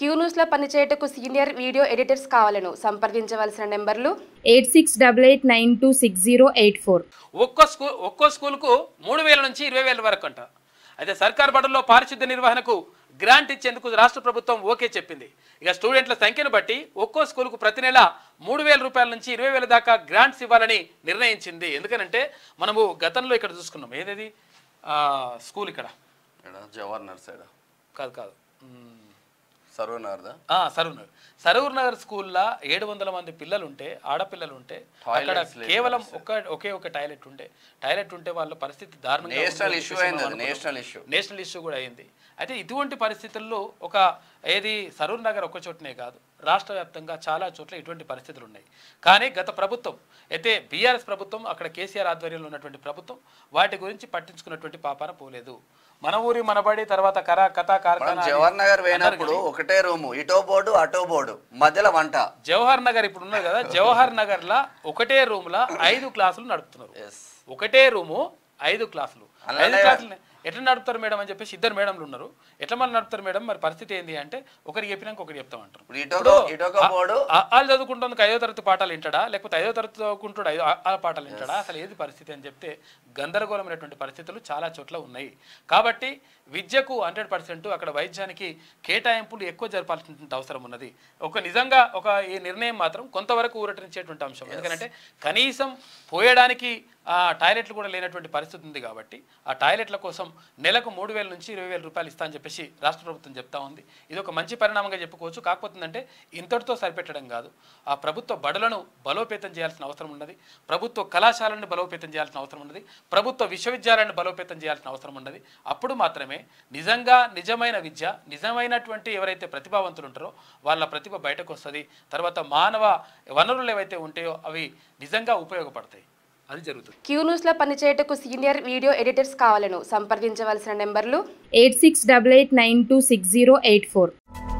Q news లో పనిచేయటకు senior video editors కావాలను సంప్రదించవలసిన నెంబర్లు 8688926084. ఒక్కో స్కూల్కు 3000 నుంచి 20000 వరకు అంట. అయితే సర్కార్ బడుల్లో పారిశుద్ధ్య నిర్వహణకు గ్రాంట్ ఇచ్చేందుకు రాష్ట్ర ప్రభుత్వం ఓకే చెప్పింది. ఇక స్టూడెంట్ల సంఖ్యను బట్టి ఒక్కో స్కూల్కు ప్రతి నెల 3000 రూపాయల నుంచి 20000 దాకా గ్రాంట్స్ ఇవ్వాలని నిర్ణయించింది. ఎందుకనంటే మనము గతంలో ఇక్కడ చూసుకున్నాం, ఏదేది స్కూల్ ఇక్కడ జవహర్ నగర్ సైడ్ కాదు సరూర్ సరూర్ నగర్ స్కూల్లో 700 మంది పిల్లలు ఉంటే, ఆడపిల్లలు ఉంటే, అక్కడ కేవలం ఒకే ఒక టాయిలెట్ ఉంటే వాళ్ళ పరిస్థితి దారుణంగా నేషనల్ ఇష్యూ కూడా అయింది. అయితే ఇటువంటి పరిస్థితుల్లో సరూర్ నగర్ ఒక చోటనే కాదు, రాష్ట్ర వ్యాప్తంగా చాలా చోట్ల ఇటువంటి పరిస్థితులు ఉన్నాయి. కానీ గత ప్రభుత్వం అయితే బీఆర్ఎస్ ప్రభుత్వం, అక్కడ కేసీఆర్ ఆధ్వర్యంలో ఉన్నటువంటి ప్రభుత్వం వాటి గురించి పట్టించుకున్నటువంటి పాపాన పోలేదు. మన ఊరి మనబడి తర్వాత కథా కార్ఖానా జవహర్ నగర్ పోయినప్పుడు ఒకటే రూము, ఇటో బోర్డు అటో బోర్డు, మధ్యలో వంట. జవహర్ నగర్ ఇప్పుడు ఉన్నది కదా, జవహర్ నగర్ లా ఒకటే రూమ్ లా 5 క్లాసులు నడుపుతున్నారు. ఒకటే రూము 5 క్లాసులు ఎట్లా నడుపుతారు మేడం అని చెప్పేసి 2 మేడంలు ఉన్నారు. ఎట్లా మరి నడుపుతారు మేడం, మరి పరిస్థితి ఏంటి అంటే ఒకరికి చెప్పినాక ఒకటి చెప్తామంటారు. వాళ్ళు చదువుకుంటుంది 5వ తరగతి పాఠాలు వింటాడా, లేకపోతే 5వ తరగతి చదువుకుంటాడు 5 పాఠాలు వింటాడా, అసలు ఏది పరిస్థితి అని చెప్తే గందరగోళమైనటువంటి పరిస్థితులు చాలా చోట్ల ఉన్నాయి. కాబట్టి విద్యకు 100% అక్కడ వైద్యానికి కేటాయింపులు ఎక్కువ జరపాల్సినటువంటి అవసరం ఉన్నది. నిజంగా ఈ నిర్ణయం మాత్రం కొంతవరకు ఊరటనిచ్చేటువంటి అంశం. ఎందుకంటే కనీసం పోయడానికి టాయిలెట్లు కూడా లేనటువంటి పరిస్థితి ఉంది. కాబట్టి ఆ టాయిలెట్ల కోసం నెలకు 3000 నుంచి 20000 రూపాయలు ఇస్తా అని చెప్పేసి రాష్ట్ర ప్రభుత్వం చెప్తా ఉంది. ఇది ఒక మంచి పరిణామంగా చెప్పుకోవచ్చు. కాకపోతుందంటే ఇంతటితో సరిపెట్టడం కాదు, ఆ ప్రభుత్వ బడులను బలోపేతం చేయాల్సిన అవసరం ఉన్నది, ప్రభుత్వ కళాశాలను బలోపేతం చేయాల్సిన అవసరం ఉన్నది, ప్రభుత్వ విశ్వవిద్యాలయాలను బలోపేతం చేయాల్సిన అవసరం ఉన్నది. అప్పుడు మాత్రమే నిజమైన విద్య, నిజమైనటువంటి ఎవరైతే ప్రతిభావంతులు ఉంటారో వాళ్ళ ప్రతిభ బయటకు వస్తుంది. తర్వాత మానవ వనరులు ఏవైతే ఉంటాయో అవి నిజంగా ఉపయోగపడతాయి. అది జరుగుతుంది. క్యూ న్యూస్ లో పనిచేయటకు సీనియర్ వీడియో ఎడిటర్స్ కావాలను సంప్రదించవలసిన నెంబర్లు 8688926084.